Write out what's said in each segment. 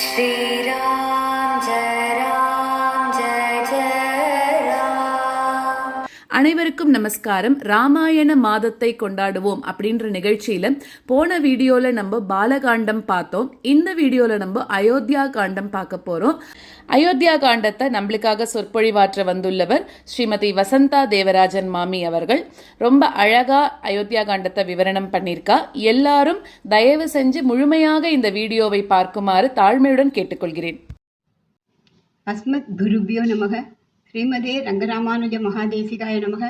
ஸ்ரீராம் ஜெய ராம் ஜெய ஜெய ராம். அனைவருக்கும் நமஸ்காரம். ராமாயண மாதத்தை கொண்டாடுவோம் அப்படின்ற நிகழ்ச்சியில போன வீடியோல நம்ம பாலகாண்டம் பார்த்தோம். இந்த வீடியோல நம்ம அயோத்தியா காண்டம் பார்க்க போறோம். அயோத்தியா காண்டத்தை நம்மளுக்காக சொற்பொழிவாற்ற வந்துள்ளவர் ஸ்ரீமதி வசந்தா தேவராஜன் மாமி அவர்கள். ரொம்ப அழகா அயோத்தியா காண்டத்தை விவரணம் பண்ணியிருக்கா. எல்லாரும் தயவு செஞ்சு முழுமையாக இந்த வீடியோவை பார்க்குமாறு தாழ்மையுடன் கேட்டுக்கொள்கிறேன். அஸ்மத் குருபியோ நமக. ஸ்ரீமதே ரங்கராமானுஜ மகாதேசிகாய நமக.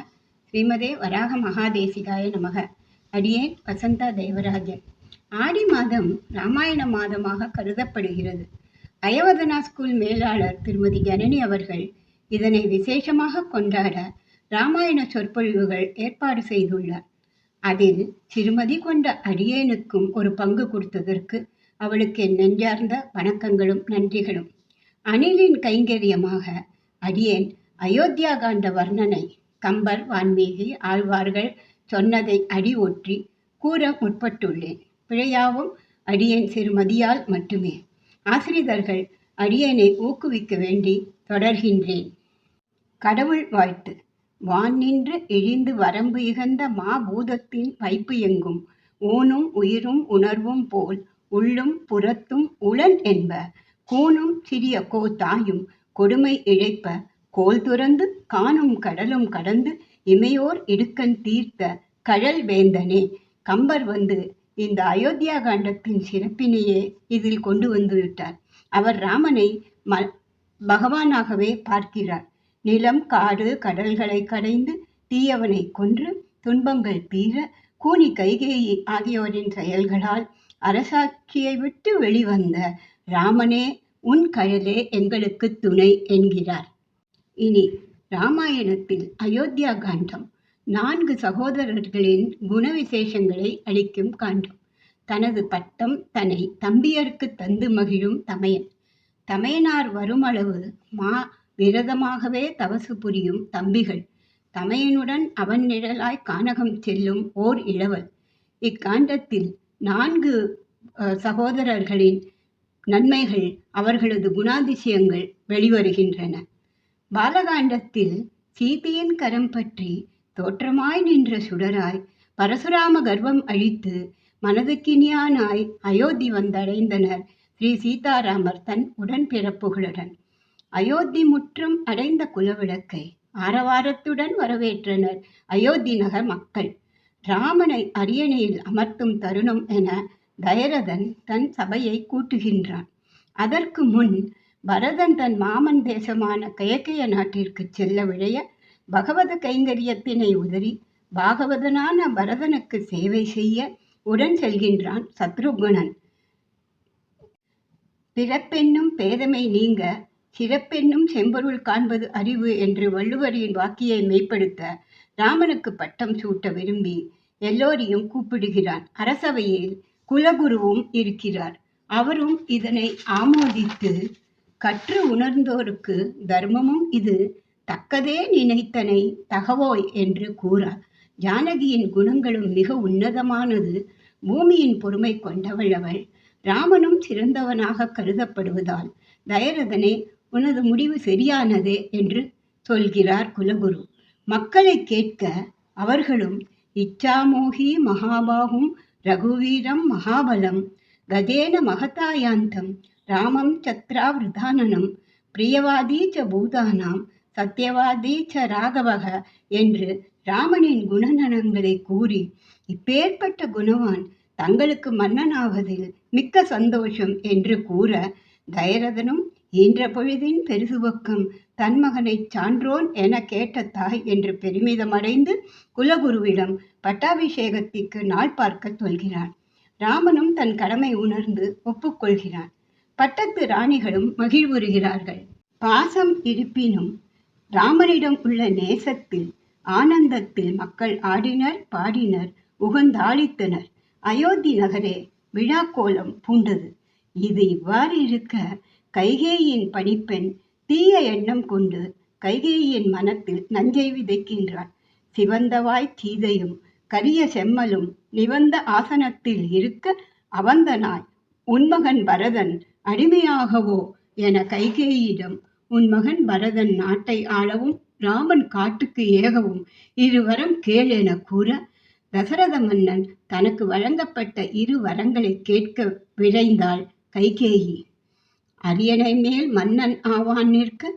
ஸ்ரீமதே வராக மகாதேசிகாய நமக. அடியேன் வசந்தா தேவராஜன். ஆடி மாதம் ராமாயண மாதமாக கருதப்படுகிறது. அயவதனா ஸ்கூல் மேலாளர் திருமதி ஜனனி அவர்கள் இதனை விசேஷமாக கொண்டாட ராமாயண சொற்பொழிவுகள் ஏற்பாடு செய்துள்ளார். அதில் சிறுமதி கொண்ட அடியேனுக்கும் ஒரு பங்கு கொடுத்ததற்கு அவளுக்கு என் நெஞ்சார்ந்த வணக்கங்களும் நன்றிகளும். அணிலின் கைங்கரியமாக அடியேன் அயோத்தியா காண்ட வர்ணனை கம்பர் வான்மீகி ஆழ்வார்கள் சொன்னதை அடி ஒற்றி கூற முற்பட்டுள்ளேன். பிழையாவும் அடியேன் சிறுமதியால் மட்டுமே. ஆசிரியர்கள் அடியேனை ஊக்குவிக்க வேண்டி தொடர்கின்றேன். கடவுள் வாழ்த்து. வான் நின்று இழிந்து வரம்பு இகந்த மாபூதத்தின் வைப்பு எங்கும் ஊனும் உயிரும் உணர்வும் போல் உள்ளும் புறத்தும் உளன் என்ப கூனும் சிறிய கோ தாயும் கொடுமை இழைப்ப கோல் துறந்து காணும் கடலும் கடந்து இமையோர் இடுக்கண் தீர்த்த கழல் வேந்தனே. கம்பர் வந்து இந்த அயோத்தியா காண்டத்தின் சிறப்பினையே இதில் கொண்டு வந்து விட்டார். அவர் ராமனை பகவானாகவே பார்க்கிறார். நிலம் காடு கடல்களை கடைந்து தீயவனை கொன்று துன்பங்கள் தீர கூனி கைகேயி ஆகியோரின் செயல்களால் அரசாட்சியை விட்டு வெளிவந்த ராமனே உன் கழலே எங்களுக்கு துணை என்கிறார். இனி ராமாயணத்தில் அயோத்தியா காண்டம் 4 சகோதரர்களின் குணவிசேஷங்களை அளிக்கும் காண்டம். தனது பட்டம் தன்னை தம்பியருக்கு தந்து மகிழும் தமையன். தமையனார் வருமளவு விரதமாகவே தவசு புரியும் தம்பிகள். தமையனுடன் அவன் நிழலாய் கானகம் செல்லும் ஓர் இளவல். இக்காண்டத்தில் 4 சகோதரர்களின் நன்மைகள், அவர்களது குணாதிசயங்கள் வெளிவருகின்றன. பாலகாண்டத்தில் சீதையின் கரம் பற்றி தோற்றமாய் நின்ற சுடராய் பரசுராம கர்வம் அழித்து மனதுக்கினியானாய் அயோத்தி வந்தடைந்தனர் ஸ்ரீ சீதாராமர் தன் உடன்பிறப்புகளுடன். அயோத்தி முற்றும் அடைந்த குலவிளக்கை ஆரவாரத்துடன் வரவேற்றனர் அயோத்தி நகர் மக்கள். ராமனை அரியணையில் அமர்த்தும் தருணம் என தயரதன் தன் சபையை கூட்டுகின்றான். அதற்கு முன் பரதன் தன் மாமன் தேசமான கயக்கைய நாட்டிற்கு செல்ல விழைய பகவத கைங்கரியத்தினை உதறி பாகவதனான பரதனுக்கு சேவை செய்ய உடன் செல்கின்றான் சத்ருகுணன். பிறப்பென்னும் பேதமை நீங்க சிறப்பென்னும் செம்பொருள் காண்பது அறிவு என்று வள்ளுவரின் வாக்கியை மெய்ப்படுத்த ராமனுக்கு பட்டம் சூட்ட விரும்பி எல்லோரையும் கூப்பிடுகிறான். அரசவையில் குலகுருவும் இருக்கிறார். அவரும் இதனை ஆமோதித்து கற்று உணர்ந்தோருக்கு தர்மமும் இது தக்கதே நினைத்தனை தகவோய் என்று கூறார். ஜானகியின் குணங்களும் மிக உன்னதமானது. பூமியின் பொறுமை கொண்டவள் அவள். ராமனும் சிறந்தவனாக கருதப்படுவதால் தயரதனே உனது முடிவு சரியானதே என்று சொல்கிறார் குலகுரு. மக்களை கேட்க அவர்களும் இச்சாமோகி மகாபாகும் ரகுவீரம் மகாபலம் கஜேன மகதாயாந்தம் ராமம் சத்ரா விருதானனம் பிரியவாதி ச பூதானாம் சத்தியவாதி ச ராகவக என்று ராமனின் குணநலன்களை கூறி இப்பேற்பட்ட குணவான் தங்களுக்கு மன்னனாவதில் மிக்க சந்தோஷம் என்று கூற தயரதனும் ஈன்ற பொழுதின் பெருசுவக்கம் தன் மகனை சான்றோன் என கேட்ட தாய் என்று பெருமிதமடைந்து குலகுருவிடம் பட்டாபிஷேகத்திற்கு நாள் பார்க்க சொல்கிறான். ராமனும் தன் கடமை உணர்ந்து ஒப்புக்கொள்கிறான். பட்டத்து ராணிகளும் மகிழ்வுறுகிறார்கள். பாசம் இருப்பினும் ராமனிடம் உள்ள நேசத்தில் ஆனந்தத்தில் மக்கள் ஆடினர் பாடினர் உகந்தாளித்தனர். அயோத்தி நகரே விழாக்கோலம் பூண்டது. இது இவ்வாறு இருக்க கைகேயின் பணிப்பெண் தீய எண்ணம் கொண்டு கைகேயின் மனத்தில் நஞ்சை விதைக்கின்றாள். சிவந்தவாய் சீதையும் கரிய செம்மலும் நிவந்த ஆசனத்தில் இருக்க அவந்தனாய் உன்மகன் பரதன் அடிமையாகவோ என கைகேயியிடம், உன் மகன் பரதன் நாட்டை ஆளவும் ராமன் காட்டுக்கு ஏகவும் 2 வரம் கேள் என கூற, தசரத மன்னன் தனக்கு வழங்கப்பட்ட 2 வரங்களை கேட்க விரைந்தாள் கைகேயி. அரியணை மேல் மன்னன் ஆவான் நிற்க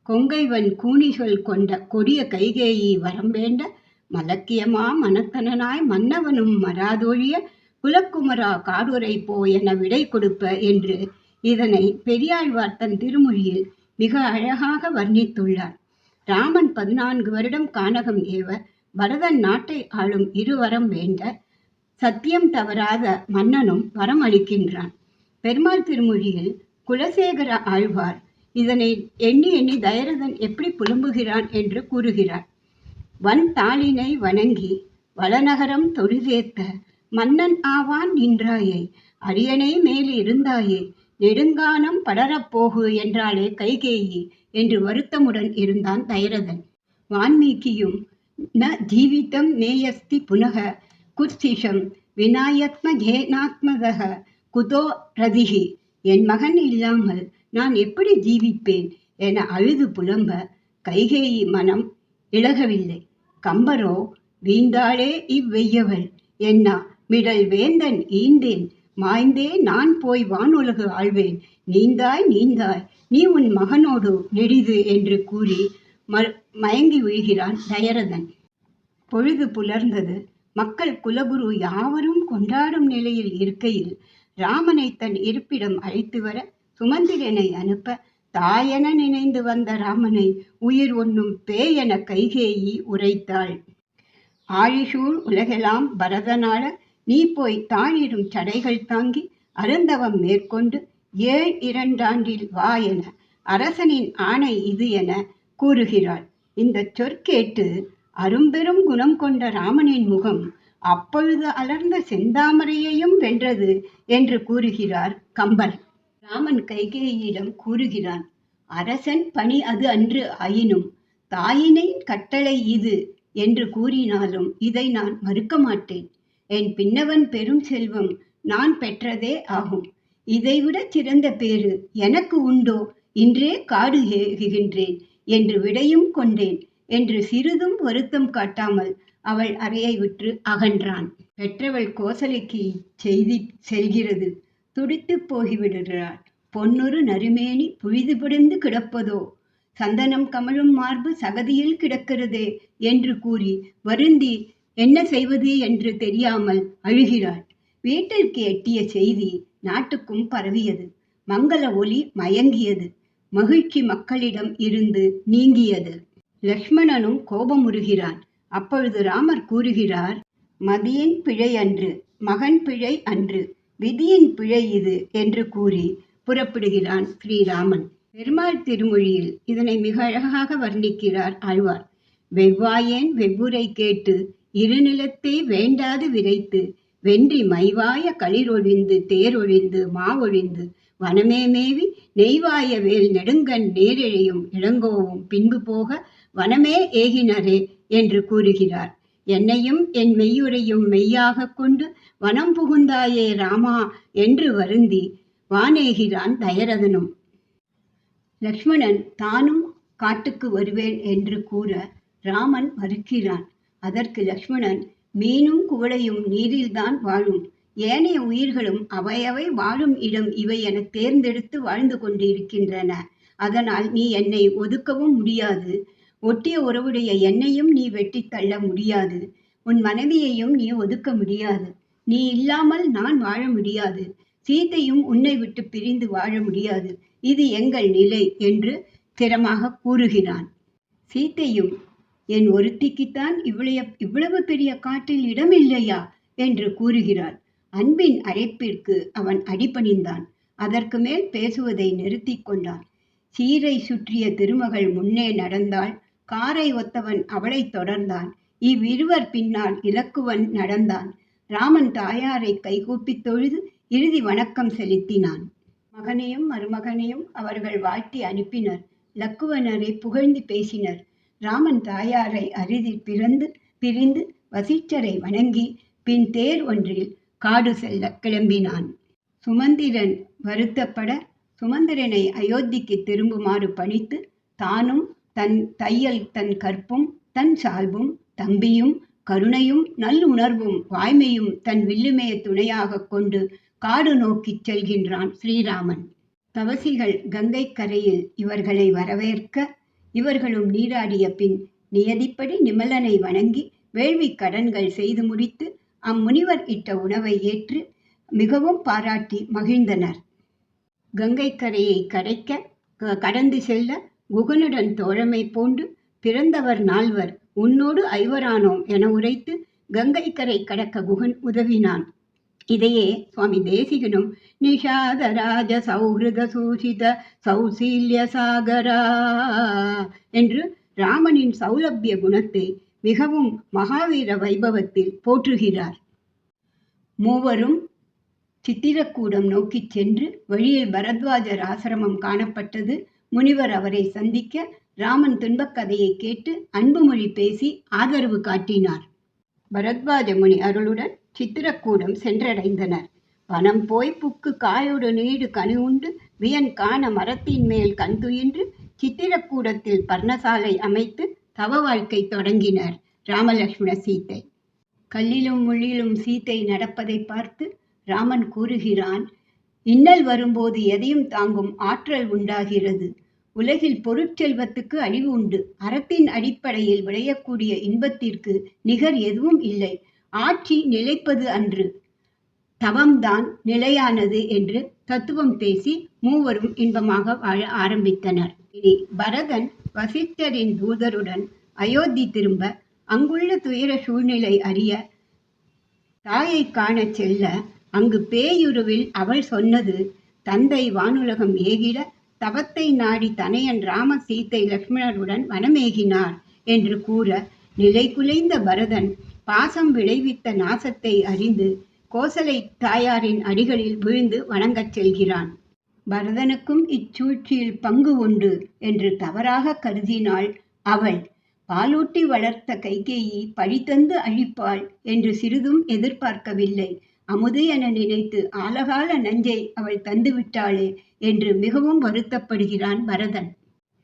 கொங்கைவன் கூனிசொல் கொண்ட கொடிய கைகேயி வரம் வேண்ட, மலக்கியமா மனத்தனாய் மன்னவனும் மராதொழிய குலக்குமரா காடுரை போ என விடை கொடுப்ப என்று இதனை பெரியாழ்வார் தன் திருமொழியில் மிக அழகாக வர்ணித்துள்ளார். ராமன் 14 வருடம் கானகம் ஏவ பரதன் நாட்டை ஆளும் 2 வரம் வேண்ட, சத்தியம் தவறாத மன்னனும் வரம் அளிக்கின்றான். பெருமாள் திருமொழியில் குலசேகர ஆழ்வார் இதனை எண்ணி எண்ணி தயரதன் எப்படி புலம்புகிறான் என்று கூறுகிறார். வன் தாளினை வணங்கி வளநகரம் தொழுதேத்த, மன்னன் ஆவான் நின்றாயே அரியணை மேல் இருந்தாயே, நெடுங்கானம் படரப்போகு என்றாலே கைகேயி என்று வருத்தமுடன் இருந்தான் தயரதன். வான்மீகியும் ந ஜீவிதம் மேயஸ்தி புனக குர்சிஷம் விநாயத்ம ஜேனாத்மதக குதோ ரதிகி, என் மகன் இல்லாமல் நான் எப்படி ஜீவிப்பேன் என அழுது புலம்ப கைகேயி மனம் இழகவில்லை. கம்பரோ, வீந்தாளே இவ்வெய்யவள் என்னா மிடல் வேந்தன் ஈந்தேன், மாய்ந்தே நான் போய் வானுலகு ஆழ்வேன், நீந்தாய் நீந்தாய் நீ உன் மகனோடு நெடிது என்று கூறி மயங்கி விழுகிறான் தயரதன். பொழுது புலர்ந்தது. மக்கள் குலகுரு யாவரும் கொண்டாடும் நிலையில் இருக்கையில் ராமனை தன் இருப்பிடம் அழைத்து வர சுமந்திரனை அனுப்ப, தாயென நினைந்து வந்த ராமனை உயிர் ஒன்னும் பேயென கைகேயி உரைத்தாள். ஆழிசூழ் உலகெல்லாம் பரதனாள நீ போய் தாழிரும் சடைகள் தாங்கி அருந்தவம் மேற்கொண்டு 7 ஆண்டில் வா என அரசனின் ஆணை இது என கூறுகிறாள். இந்த சொற்கேட்டு அரும்பெரும் குணம் கொண்ட ராமனின் முகம் அப்பொழுது அலர்ந்த செந்தாமரையையும் வென்றது என்று கூறுகிறார் கம்பர். ராமன் கைகேயியிடம் கூறுகிறான், அரசன் பணி அது அன்று ஆயினும் தாயினை கட்டளை இது என்று கூறினாலும் இதை நான் மறுக்க மாட்டேன். என் பின்னவன் பெரும் செல்வம் நான் பெற்றதே ஆகும். இதைவிட சிறந்த பேறு எனக்கு உண்டோ, இன்றே காடு ஏகுகின்றேன் என்று விடையும் கொண்டேன் என்று சிறிதும் வருத்தம் காட்டாமல் அவள் அறையை விட்டு அகன்றான். பெற்றவள் கோசலைக்கு செய்தி செல்கிறது. துடித்து போகிவிடுகிறாள். பொன்னொரு நறுமேனி புழுதுபடிந்து கிடப்பதோ, சந்தனம் கமழும் மார்பு சகதியில் கிடக்கிறதே என்று கூறி வருந்தி என்ன செய்வது என்று தெரியாமல் அழுகிறாள். வீட்டிற்கு எட்டிய செய்தி நாட்டுக்கும் பரவியது. மங்கள ஒலி மயங்கியது. மகிழ்ச்சி மக்களிடம் இருந்து நீங்கியது. லக்ஷ்மணனும் கோபமுறுகிறான். அப்பொழுது ராமர் கூறுகிறார், மதியின் பிழை அன்று, மகன் பிழை அன்று, விதியின் பிழை இது என்று கூறி புறப்படுகிறான் ஸ்ரீராமன். பெருமாள் திருமொழியில் இதனை மிக அழகாக வர்ணிக்கிறார் ஆழ்வார். வெவ்வாயேன் வெவ்வுரை கேட்டு இருநிலத்தை வேண்டாது விரைத்து, வென்றி மைவாய களிரொழிந்து தேரொழிந்து மாவொழிந்து, வனமே மேவி நெய்வாய வேல் நெடுங்கண் நேரிழையும் இளங்கோவும் பின்பு போக வனமே ஏகினரே என்று கூறுகிறார். என்னையும் என் மெய்யுரையும் மெய்யாக கொண்டு வனம் புகுந்தாயே ராமா என்று வருந்தி வானேகிறான் தயரதனும். லக்ஷ்மணன் தானும் காட்டுக்கு வருவேன் என்று கூற ராமன் மறுக்கிறான். அதற்கு லக்ஷ்மணன், மீனும் குவளையும் நீரில்தான் வாழும், ஏனைய உயிர்களும் அவையவை வாழும் இடம் இவை என தேர்ந்தெடுத்து வாழ்ந்து கொண்டிருக்கின்றன. அதனால் நீ என்னை ஒதுக்கவும் முடியாது, ஒட்டிய உறவுடைய என்னையும் நீ வெட்டி தள்ள முடியாது, உன் மனைவியையும் நீ ஒதுக்க முடியாது, நீ இல்லாமல் நான் வாழ முடியாது, சீதையும் உன்னை விட்டு பிரிந்து வாழ முடியாது, இது எங்கள் நிலை என்று திறமாக கூறுகிறான். சீதையும், என் ஒருத்திக்குத்தான் இவ்வளவு பெரிய காட்டில் இடமில்லையா என்று கூறுகிறாள். அன்பின் அழைப்பிற்கு அவன் அடிபணிந்தான். அதற்கு மேல் பேசுவதை நிறுத்தி கொண்டான். சீரை சுற்றிய திருமகள் முன்னே நடந்தாள். காரை ஒத்தவன் அவளை தொடர்ந்தான். இவ்விருவர் பின்னால் இலக்குவன் நடந்தான். ராமன் தாயாரை கைகூப்பி தொழுது இறுதி வணக்கம் செலுத்தினான். மகனையும் மருமகனையும் அவர்கள் வாழ்த்தி அனுப்பினர். லக்குவனரை புகழ்ந்து பேசினர். ராமன் தாயாரை அரிதில் பிரிந்து வசிஷ்டரை வணங்கி பின் தேர் ஒன்றில் காடு செல்ல கிளம்பினான். சுமந்திரன் வருத்தப்பட சுமந்திரனை அயோத்திக்கு திரும்புமாறு பணித்து தானும் தன் தையல் தன் கற்பும் தன் சால்பும் தம்பியும் கருணையும் நல்லுணர்வும் வாய்மையும் தன் வில்லுமே துணையாக கொண்டு காடு நோக்கிச் செல்கின்றான் ஸ்ரீராமன். தவசிகள் கங்கை கரையில் இவர்களை வரவேற்க இவர்களும் நீராடிய பின் நியதிப்படி நிமலனை வணங்கி வேள்விக் கடன்கள் செய்து முடித்து அம்முனிவர் இட்ட உணவை ஏற்று மிகவும் பாராட்டி மகிழ்ந்தனர். கங்கை கரையை கடந்து செல்ல குகனுடன் தோழமை பூண்டு பிறந்தவர் 4 உன்னோடு 5 என உரைத்து கங்கை கரை கடக்க குகன் உதவினான். இதையே சுவாமி தேசிகனும் நிஷாதராஜ சௌஹிருத சூசித சௌசீல்ய சாகரா என்று ராமனின் சௌலபிய குணத்தை மிகவும் மகாவீர வைபவத்தில் போற்றுகிறார். மூவரும் சித்திரக்கூடம் நோக்கிச் சென்று வழியில் பரத்வாஜர் ஆசிரமம் காணப்பட்டது. முனிவர் அவரை சந்திக்க ராமன் துன்பக் கதையை கேட்டு அன்புமொழி பேசி ஆதரவு காட்டினார். பரத்வாஜ முனி அருளுடன் சித்திரக்கூடம் சென்றடைந்தனர். வனம் போய் புக்கு காயோடு நீடு கனி உண்டு வியன் காண மரத்தின் மேல் கண்துயின்று சித்திரக்கூடத்தில் பர்ணசாலை அமைத்து தவ வாழ்க்கை தொடங்கினர் ராமலக்ஷ்மண சீத்தை. கல்லிலும் முள்ளிலும் சீத்தை நடப்பதை பார்த்து ராமன் கூறுகிறான், இன்னல் வரும்போது எதையும் தாங்கும் ஆற்றல் உண்டாகிறது. உலகில் பொருட்செல்வத்துக்கு அழிவு உண்டு. அறத்தின் அடிப்படையில் விளையக்கூடிய இன்பத்திற்கு நிகர் எதுவும் இல்லை. ஆட்சி நிலைப்பது அன்று, தவம்தான் நிலையானது என்று தத்துவம் பேசி மூவரும் இன்பமாக வாழ ஆரம்பித்தனர். இனி பரதன் வசிஷ்டரின் தூதருடன் அயோத்தி திரும்ப அங்குள்ள துயர சூழ்நிலை அறிய தாயை காண செல்ல அங்கு பேயுருவில் அவள் சொன்னது, தந்தை வானுலகம் ஏகிட தவத்தை நாடி தனையன் ராம சீத்தை லக்ஷ்மணருடன் வனமேகினார் என்று கூற நிலை குலைந்த பரதன் பாசம் விளைவித்த நாசத்தை அறிந்து கோசலை தாயாரின் அடிகளில் விழுந்து வணங்கச் செல்கிறான். பரதனுக்கும் இச்சூழ்ச்சியில் பங்கு உண்டு என்று தவறாக கருதினாள் அவள். பாலூட்டி வளர்த்த கைகேயி பழித்தந்து அழிப்பாள் என்று சிறிதும் எதிர்பார்க்கவில்லை. அமுது என நினைத்து ஆலகால நஞ்சை அவள் தந்துவிட்டாளே என்று மிகவும் வருத்தப்படுகிறான் பரதன்.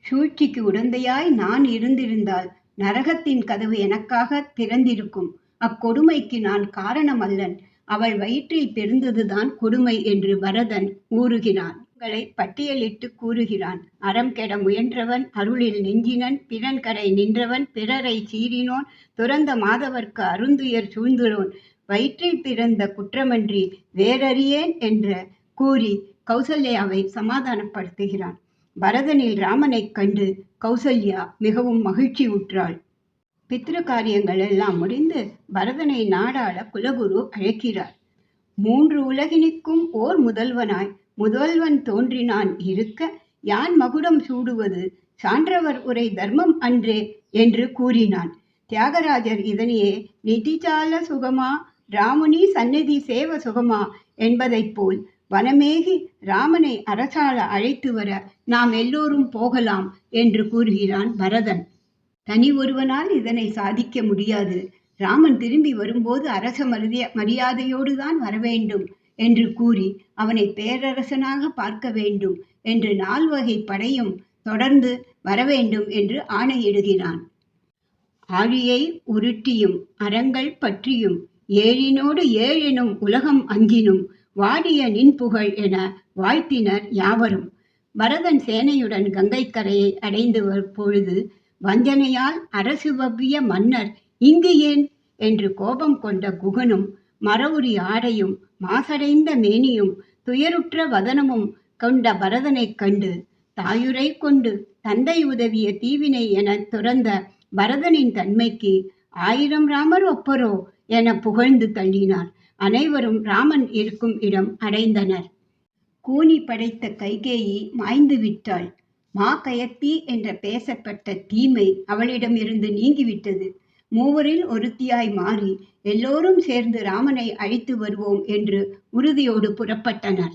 சூழ்ச்சிக்கு உடந்தையாய் நான் இருந்திருந்தால் நரகத்தின் கதவு எனக்காக திறந்திருக்கும். அக்கொடுமைக்கு நான் காரணம் அல்லன். அவள் வயிற்றில் பிறந்ததுதான் கொடுமை என்று பரதன் ஊறுகிறான். பட்டியலிட்டு கூறுகிறான். அறம் கெட முயன்றவன் அருளில் நெஞ்சினன் பிறன் கரை நின்றவன் பிறரை சீறினோன் துறந்த மாதவர்க்கு அருந்துயர் சூழ்ந்துளோன் வயிற்றில் பிறந்த குற்றமன்றி வேறறியேன் என்ற கூறி கௌசல்யாவை சமாதானப்படுத்துகிறான். பரதனில் ராமனைக் கண்டு கௌசல்யா மிகவும் மகிழ்ச்சி உற்றாள். பித்ரு காரியங்கள் எல்லாம் முடிந்து பரதனை நாடாள குலகுரு அழைக்கிறார். 3 உலகினுக்கும் ஓர் முதல்வனாய் முதல்வன் தோன்றினான் இருக்க யான் மகுடம் சூடுவது சான்றவர் உரை தர்மம் அன்றே என்று கூறினான். தியாகராஜர் இதனையே நிதிச்சால சுகமா ராமுனி சந்நிதி சேவ சுகமா என்பதைப் போல் வனமேகி ராமனை அரசாள அழைத்து வர நாம் எல்லோரும் போகலாம் என்று கூறுகிறான் பரதன். தனி ஒருவனால் இதனை சாதிக்க முடியாது. ராமன் திரும்பி வரும்போது அரச மரியாதையோடு தான் வரவேண்டும் என்று கூறி அவனை பேரரசனாக பார்க்க வேண்டும் என்று 4 வகை படையும் தொடர்ந்து வரவேண்டும் என்று ஆணையிடுகிறான். ஆழியை உருட்டியும் அறங்கள் பற்றியும் ஏழினோடு ஏழெனும் உலகம் அஞ்சினும் வாடிய நின் புகழ் என வாழ்த்தினர் யாவரும். பரதன் சேனையுடன் கங்கை கரையை அடைந்து பொழுது வஞ்சனையால் அரசு வவ்விய மன்னர் இங்கு ஏன் என்று கோபம் கொண்ட குகனும் மரவுரி ஆடையும் மாசடைந்த மேனியும் துயருற்ற வதனமும் கொண்ட பரதனைக் கண்டு தாயுரை கொண்டு தந்தை உதவிய தீவினை என துறந்த பரதனின் தன்மைக்கு 1000 ராமர் ஒப்பரோ என புகழ்ந்து தள்ளினார். அனைவரும் ராமன் இருக்கும் இடம் அடைந்தனர். கூனி படைத்த கைகேயி மாய்ந்து விட்டாள். மாகயத்தி என்ற பேசப்பட்ட தீமை அவளிடமிருந்து நீங்கிவிட்டது. 3 ஒருத்தியாய் மாறி எல்லோரும் சேர்ந்து ராமனை அழைத்து வருவோம் என்று உறுதியோடு புறப்பட்டனர்.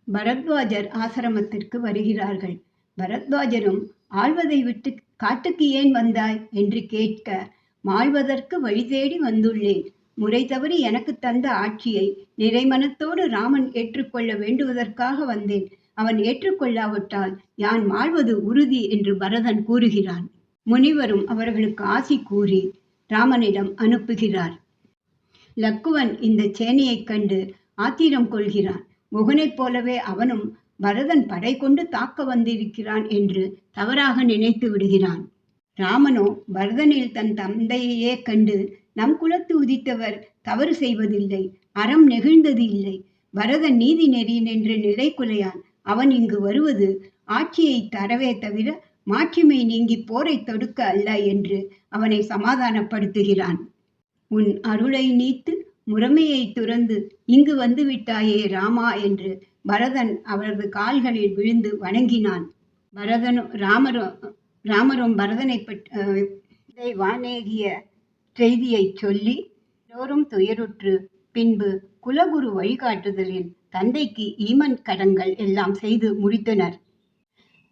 பரத்வாஜர் ஆசிரமத்திற்கு வருகிறார்கள். பரத்வாஜரும் ஆழ்வதை விட்டு காட்டுக்கு ஏன் வந்தாய் என்று கேட்க மாழ்வதற்கு வழி தேடி வந்துள்ளேன். முறை தவறி எனக்கு தந்த ஆட்சியை நிறைமனத்தோடு ராமன் ஏற்றுக்கொள்ள வேண்டுவதற்காக வந்தேன். அவன் ஏற்றுக்கொள்ளாவிட்டால் யான் மாழ்வது உறுதி என்று பரதன் கூறுகிறான். முனிவரும் அவர்களுக்கு ஆசி கூறி ராமனிடம் அனுப்புகிறார். லக்குவன் இந்த சேனையைக் கண்டு ஆத்திரம் கொள்கிறான். முகனைப் போலவே அவனும் பரதன் படை கொண்டு தாக்க வந்திருக்கிறான் என்று தவறாக நினைத்து விடுகிறான். ராமனோ பரதனில் தன் தந்தையையே கண்டு, நம் குலத்து உதித்தவர் தவறு செய்வதில்லை, அறம் நெகிழ்ந்தது இல்லை, பரதன் நீதி நெறி நின்று நிலை குலையான், அவன் இங்கு வருவது ஆட்சியை தரவே தவிர மாட்சிமை நீங்கி போரை தொடுக்க அல்ல என்று அவனை சமாதானப்படுத்துகிறான். உன் அருளை நீத்து முறைமையை துறந்து இங்கு வந்து விட்டாயே ராமா என்று பரதன் அவரது கால்களில் விழுந்து வணங்கினான். ராமரும் பரதனை பற்றி வானேகிய செய்தியை சொல்லி எல்லோரும் துயருற்று பின்பு குலகுரு வழிகாட்டுதலில் தந்தைக்கு ஈமன் கடன்கள் எல்லாம் செய்து முடித்தனர்.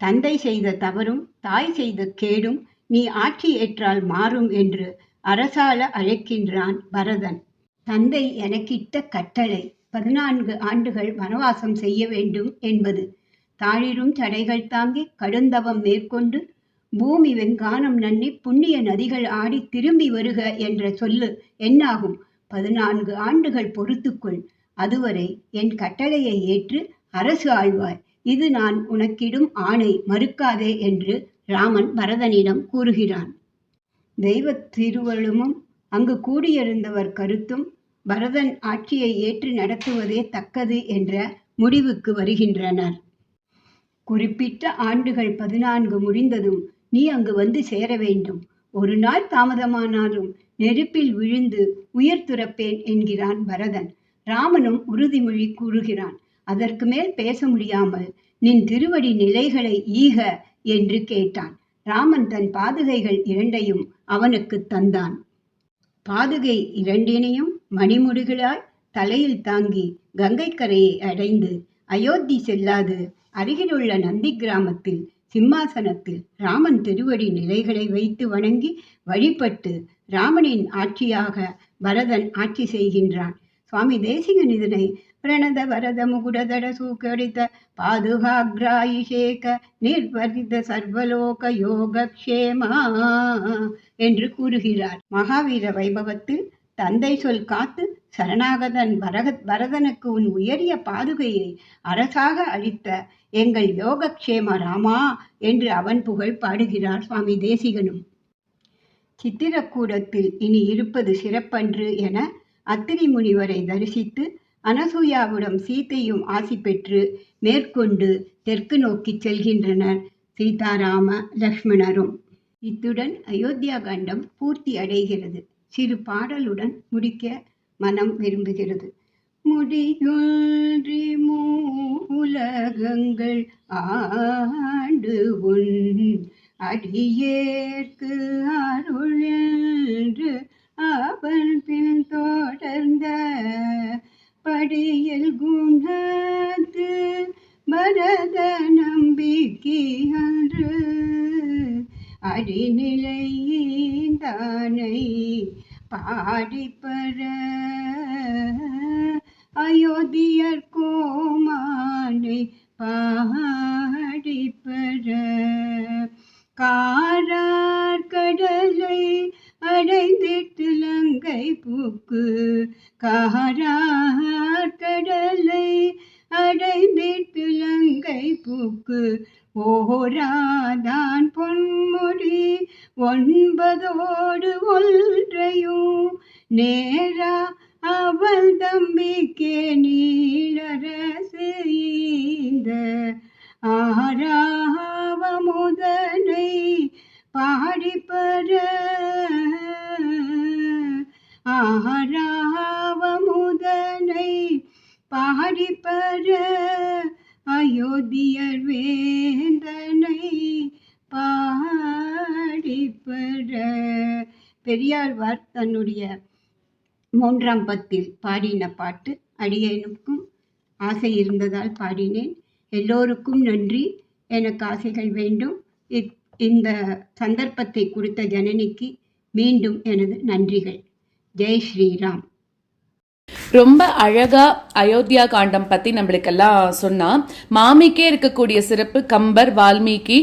தந்தை செய்த தவறும் தாய் செய்த கேடும் நீ ஆட்சி ஏற்றால் மாறும் என்று அரசாள அழைக்கின்றான் பரதன். தந்தை எனக்கிட்ட கட்டளை 14 ஆண்டுகள் வனவாசம் செய்ய வேண்டும் என்பது. தாழிரும் தடைகள் தாங்கி கடுந்தவம் மேற்கொண்டு பூமி வெங்கானம் நன்னி புண்ணிய நதிகள் ஆடி திரும்பி வருக என்ற சொல்லு என்னாகும்? 14 ஆண்டுகள் பொறுத்துக்கொள். அதுவரை என் கட்டளையை ஏற்று அரசு ஆழ்வாய். இது நான் உனக்கிடும் ஆணை, மறுக்காதே என்று ராமன் பரதனிடம் கூறுகிறான். தெய்வ திருவள்ளுமும் அங்கு கூடியிருந்தவர் கருத்தும் பரதன் ஆட்சியை ஏற்று நடத்துவதே தக்கது என்ற முடிவுக்கு வருகின்றனர். குறிப்பிட்ட ஆண்டுகள் 14 முடிந்ததும் நீ அங்கு வந்து சேர வேண்டும். ஒரு நாள் தாமதமானாலும் நெருப்பில் விழுந்து உயிர் துறப்பேன் என்கிறான் பரதன். ராமனும் உறுதிமொழி கூறுகிறான். அதற்கு மேல் பேச முடியாமல் நின் திருவடி நிலைகளை ஈக என்று கேட்டான். ராமன் தன் பாதுகைகள் 2ஐயும் அவனுக்கு தந்தான். பாதுகை 2னையும் மணிமுடிகளாய் தலையில் தாங்கி கங்கை கரையை அடைந்து அயோத்தி செல்லாது அருகிலுள்ள நந்தி கிராமத்தில் சிம்மாசனத்தில் ராமன் திருவடி நிலைகளை வைத்து வணங்கி வழிபட்டு ராமனின் ஆட்சியாக பரதன் ஆட்சி செய்கின்றான். சுவாமி தேசிகன் இதனை பிரணத வரத முகுடதட சூக்கடித்த பாதுகாக்ராயிஷேக நிர்வரித சர்வலோக யோகக்ஷேமா என்று கூறுகிறார். மகாவீர வைபவத்தில் தந்தை சொல் காத்து சரணாகதன் பரதனுக்கு உன் உயரிய பாதுகையை அரசாக அளித்த எங்கள் யோகக்ஷேம ராமா என்று அவன் புகழ் பாடுகிறார் சுவாமி தேசிகனும். சித்திரக்கூடத்தில் இனி இருப்பது சிறப்பன்று என அத்திரி முனிவரை தரிசித்து அனசூயாவிடம் சீத்தையும் ஆசி பெற்று மேற்கொண்டு தெற்கு நோக்கி செல்கின்றனர் சீதாராம லக்ஷ்மணரும். இத்துடன் அயோத்தியா காண்டம் பூர்த்தி அடைகிறது. சிறு பாடலுடன் முடிக்க மனம் விரும்புகிறது. முடியொன்றி மூலகங்கள் ஆண்டு உன் அடியேற்கு அருள் என்று அவன் பின் தொடர்ந்த படியல் குணத்து பரத நம்பிக்கை அன்று அடிநிலையின்தானை பாடிப்பற அயோத்தியர் கோமானை பாடிப்பற காரார் கடலை அடைந்திட்டு லங்கை புக்கு காரார் கடலை அடைந்திட்டு லங்கை புக்கு ஓராதான் பொன்முடி 9 ஒன்றையும் நேரா அவள் தம்பிக்கே நீளரசு இந்த ஆராவமுதனை பாடிப்பற ஆராவமுதனை பாடிப்பற அயோத்தியர் வேந்தனை பாடிப்பற. பெரியாழ்வார் தன்னுடைய 3ஆம் பத்தில் பாடின பாட்டு. அடியேனுக்கும் ஆசை இருந்ததால் பாடினேன். எல்லோருக்கும் நன்றி. எனக்கு ஆசைகள் வேண்டும். இந்த சந்தர்ப்பத்தை கொடுத்த ஜனனிக்கு மீண்டும் எனது நன்றிகள். ஜெய் ஸ்ரீராம். ரொம்ப அழகா அயோத்தியா காண்டம் பத்தி நம்மளுக்கெல்லாம் சொன்னா, மாமிக்கே இருக்கக்கூடிய சிறப்பு கம்பர், வால்மீகி,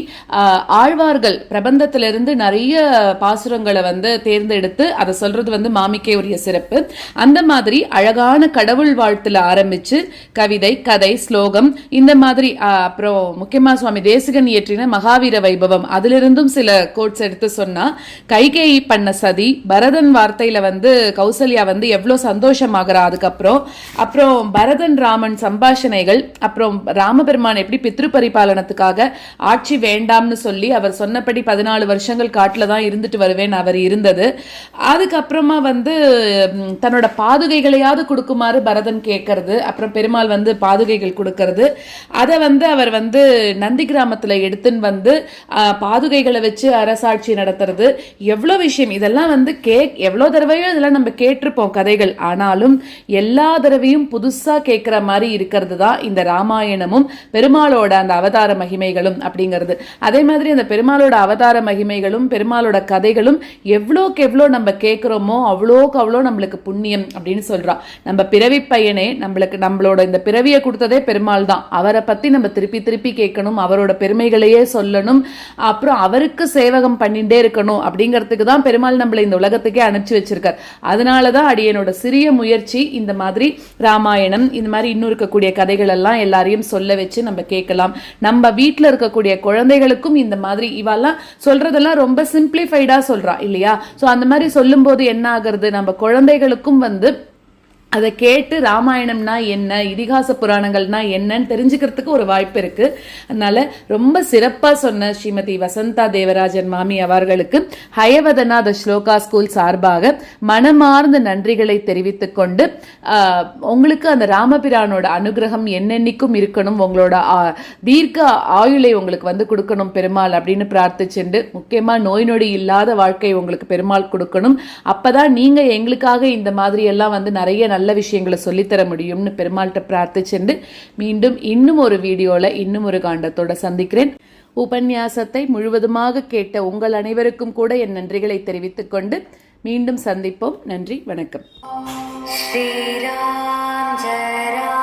ஆழ்வார்கள் பிரபந்தத்திலிருந்து நிறைய பாசுரங்களை வந்து தேர்ந்தெடுத்து அதை சொல்றது வந்து மாமிக்கே உரிய சிறப்பு. அந்த மாதிரி அழகான கடவுள் வாழ்த்துல ஆரம்பிச்சு கவிதை, கதை, ஸ்லோகம் இந்த மாதிரி, அப்புறம் முக்கியமா சுவாமி தேசிகன் இயற்றின மகாவீர வைபவம் அதிலிருந்தும் சில கோட்ஸ் எடுத்து சொன்னா, கைகேயி பண்ண சதி, பரதன் வார்த்தையில வந்து கௌசல்யா வந்து எவ்வளவு சந்தோஷமாகறா, அப்புறம் பரதன் ராமன் சம்பாஷணைகள், அப்புறம் ராமபெருமான் எப்படி பித்ரு பரிபாலனத்துக்காக ஆட்சி வேண்டாம்னு சொல்லி அவர் சொன்னபடி 14 வருஷங்கள் காட்டுல தான் இருந்துட்டு வருவேன் அவர் இருந்தது. அதுக்கப்புறமா வந்து தன்னோட பாதுகைகளையாவது கொடுக்குமாறு பரதன் கேட்கறது, அப்புறம் பெருமாள் வந்து பாதுகைகள் கொடுக்கறது, அதை வந்து அவர் வந்து நந்தி கிராமத்துல எடுத்துன்னு வந்து பாதுகைகளை வச்சு அரசாட்சி நடத்துறது, எவ்வளவு விஷயம் இதெல்லாம் வந்து எவ்வளவு தடவையோ இதெல்லாம் நம்ம கேட்டிருப்போம் கதைகள். ஆனாலும் எல்லா தடவையும் புதுசா கேட்கிற மாதிரி இருக்கிறது தான் இந்த ராமாயணமும் பெருமாளோட அந்த அவதார மகிமைகளும் அப்படிங்கிறது. அதே மாதிரி அந்த பெருமாளோட அவதார மகிமைகளும் பெருமாளோட கதைகளும் எவ்வளோக்கு எவ்வளோ நம்ம கேட்கிறோமோ அவ்வளோக்கு அவ்வளோ நம்மளுக்கு புண்ணியம் அப்படின்னு சொல்றா. நம்ம பிறவி பையனே நம்மளோட இந்த பிறவியை கொடுத்ததே பெருமாள் தான். அவரை பத்தி நம்ம திருப்பி திருப்பி கேட்கணும், அவரோட பெருமைகளையே சொல்லணும், அப்புறம் அவருக்கு சேவகம் பண்ணிட்டே இருக்கணும். அப்படிங்கிறதுக்கு தான் பெருமாள் நம்மளை இந்த உலகத்துக்கே அனுப்பிச்சு வச்சிருக்கார். அதனாலதான் அடியனோட சிறிய முயற்சி இந்த மாதிரி ராமாயணம் இந்த மாதிரி இன்னும் இருக்கக்கூடிய கதைகள் எல்லாம் எல்லாரையும் சொல்ல வச்சு நம்ம கேட்கலாம். நம்ம வீட்டில் இருக்கக்கூடிய குழந்தைகளுக்கும் இந்த மாதிரி இவெல்லாம் சொல்றதெல்லாம் ரொம்ப சிம்பிளிஃபைடா சொல்றா இல்லையா? ஸோ அந்த மாதிரி சொல்லும் போது என்ன ஆகுறது, நம்ம குழந்தைகளுக்கும் வந்து அதை கேட்டு ராமாயணம்னா என்ன, இதிகாச புராணங்கள்னா என்னன்னு தெரிஞ்சுக்கிறதுக்கு ஒரு வாய்ப்பு இருக்கு. அதனால ரொம்ப சிறப்பா சொன்ன ஸ்ரீமதி வசந்தா தேவராஜன் மாமி அவர்களுக்கு ஹயவதநாத ஸ்லோகா ஸ்கூல் சார்பாக மனமார்ந்த நன்றிகளை தெரிவித்துக் கொண்டு, உங்களுக்கு அந்த ராமபிரானோட அனுகிரகம் என்னென்னைக்கும் இருக்கணும், உங்களோட தீர்க்க ஆயுளை உங்களுக்கு வந்து கொடுக்கணும் பெருமாள் அப்படின்னு பிரார்த்திச்சுண்டு, முக்கியமா நோய் நொடி இல்லாத வாழ்க்கை உங்களுக்கு பெருமாள் கொடுக்கணும். அப்பதான் நீங்க எங்களுக்காக இந்த மாதிரி எல்லாம் வந்து நிறைய நல்ல விஷயங்களை சொல்லித்தர முடியும்னு பெருமாள்கிட்ட பிரார்த்திச்சுண்டு, மீண்டும் இன்னும் ஒரு வீடியோல இன்னும் ஒரு காண்டத்தோட சந்திக்கிறேன். உபன்யாசத்தை முழுவதுமாக கேட்ட உங்கள் அனைவருக்கும் கூட என் நன்றிகளை தெரிவித்துக் கொண்டு மீண்டும் சந்திப்போம். நன்றி, வணக்கம். ஸ்ரீராம் ஜெய ராம்.